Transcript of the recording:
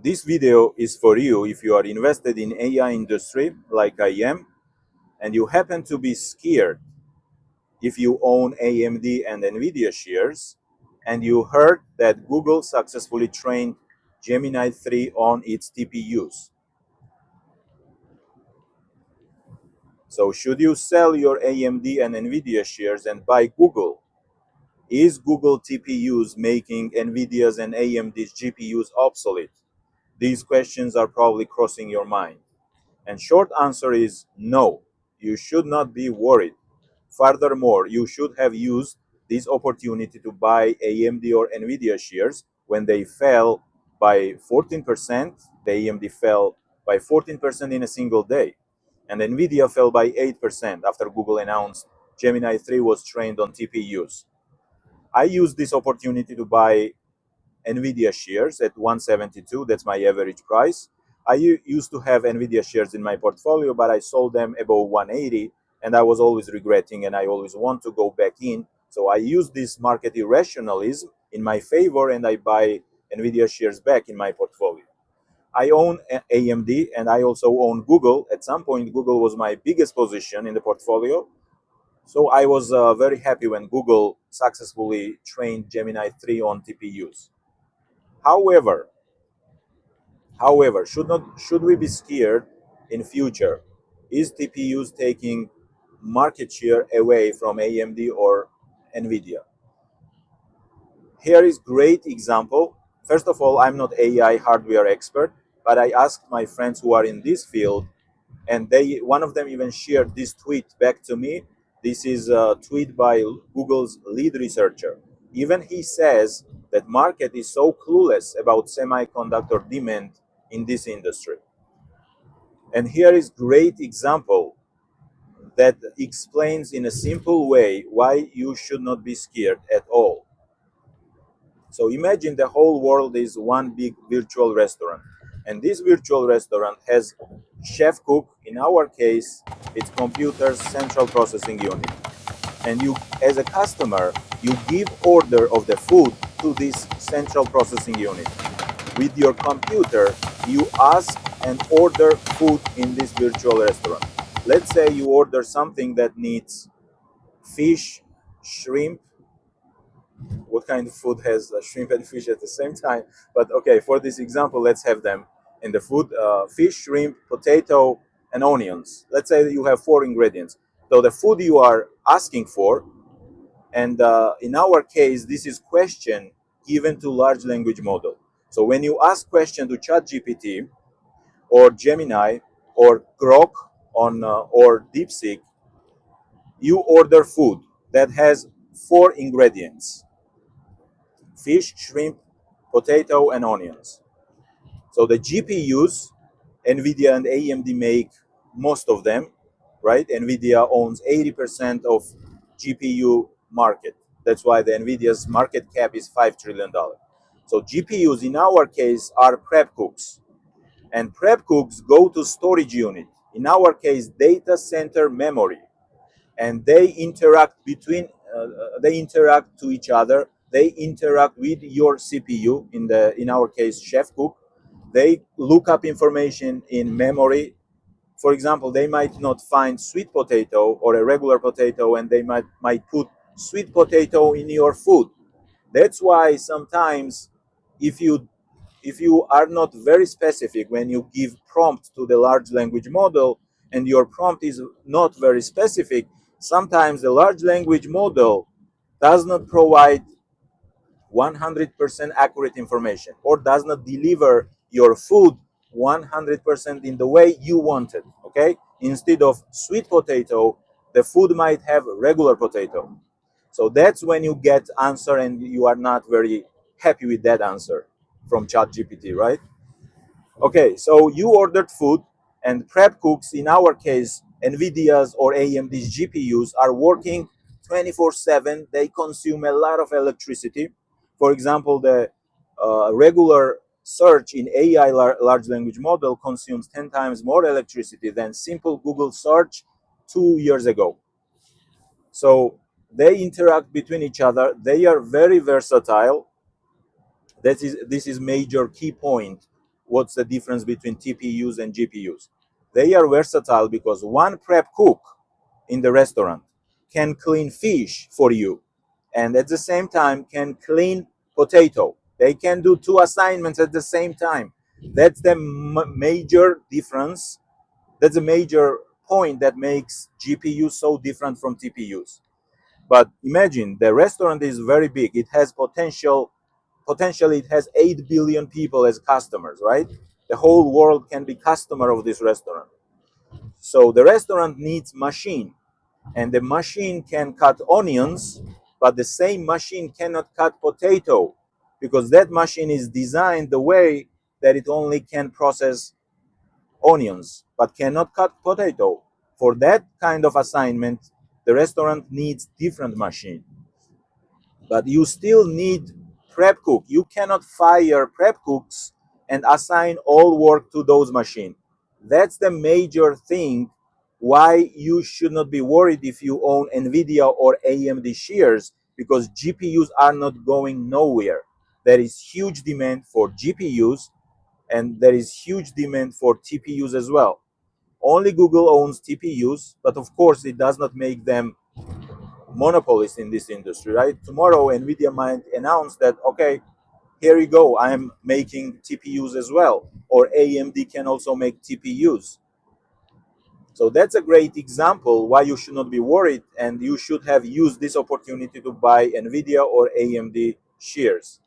This video is for you if you are invested in AI industry like I am, and you happen to be scared if you own AMD and Nvidia shares, and you heard that Google successfully trained Gemini 3 on its TPUs. So should you sell your AMD and Nvidia shares and buy Google? Is Google TPUs making Nvidia's and AMD's GPUs obsolete? These questions are probably crossing your mind. And short answer is no. You should not be worried. Furthermore, you should have used this opportunity to buy AMD or Nvidia shares when they fell by 14%. The AMD fell by 14% in a single day. And Nvidia fell by 8% after Google announced Gemini 3 was trained on TPUs. I used this opportunity to buy Nvidia shares at 172. That's my average price. I used to have Nvidia shares in my portfolio, but I sold them above 180, and I was always regretting, and I always want to go back in. So I use this market irrationalism in my favor, and I buy Nvidia shares back in my portfolio. I own AMD, and I also own Google. At some point, Google was my biggest position in the portfolio. So I was very happy when Google successfully trained Gemini 3 on TPUs. However, should we be scared in future? Is TPUs taking market share away from AMD or Nvidia? Here is great example. First of all, I'm not AI hardware expert, but I asked my friends who are in this field, and one of them even shared this tweet back to me. This is a tweet by Google's lead researcher. Even he says that market is so clueless about semiconductor demand in this industry. And here is great example that explains in a simple way why you should not be scared at all. So imagine the whole world is one big virtual restaurant, and this virtual restaurant has chef cook. In our case, it's computer's central processing unit. And you, as a customer, you give order of the food to this central processing unit. With your computer, you ask and order food in this virtual restaurant. Let's say you order something that needs fish, shrimp. What kind of food has shrimp and fish at the same time? But okay, for this example, let's have them in the food: fish, shrimp, potato, and onions. Let's say that you have 4 ingredients. So the food you are asking for, and in our case, this is question given to large language model. So when you ask question to ChatGPT or Gemini or Grok on or DeepSeek, you order food that has 4 ingredients: fish, shrimp, potato, and onions. So the GPUs, Nvidia and AMD make most of them, right? Nvidia owns 80% of GPU market. That's why the Nvidia's market cap is $5 trillion. So GPUs in our case are prep cooks, and prep cooks go to storage unit. In our case, data center memory, and they interact they interact to each other. They interact with your CPU. In our case, chef cook. They look up information in memory. For example, they might not find sweet potato or a regular potato, and they might put sweet potato in your food. That's why sometimes if you are not very specific when you give prompt to the large language model, and your prompt is not very specific, sometimes the large language model does not provide 100% accurate information, or does not deliver your food 100% in the way you want it. Okay, instead of sweet potato, the food might have regular potato. So that's when you get answer and you are not very happy with that answer from ChatGPT, right? Okay, so you ordered food, and prep cooks, in our case, Nvidia's or AMD's GPUs, are working 24/7. They consume a lot of electricity. For example, the regular search in AI large language model consumes 10 times more electricity than simple Google search 2 years ago. So they interact between each other. They are very versatile. This is major key point what's the difference between TPUs and GPUs. They are versatile because one prep cook in the restaurant can clean fish for you and at the same time can clean potato. They can do two assignments at the same time. That's the major difference. That's a major point that makes GPUs so different from TPUs. But imagine the restaurant is very big. It has potentially it has 8 billion people as customers, right? The whole world can be customer of this restaurant. So the restaurant needs machine, and the machine can cut onions, but the same machine cannot cut potato because that machine is designed the way that it only can process onions but cannot cut potato. For that kind of assignment, the restaurant needs different machine. But you still need prep cook. You cannot fire prep cooks and assign all work to those machines. That's the major thing why you should not be worried if you own Nvidia or AMD shares, because GPUs are not going nowhere. There is huge demand for GPUs and there is huge demand for TPUs as well. Only Google owns TPUs, but of course it does not make them monopolists in this industry, right? Tomorrow, Nvidia might announce that, okay, here you go, I'm making TPUs as well, or AMD can also make TPUs. So that's a great example why you should not be worried and you should have used this opportunity to buy Nvidia or AMD shares.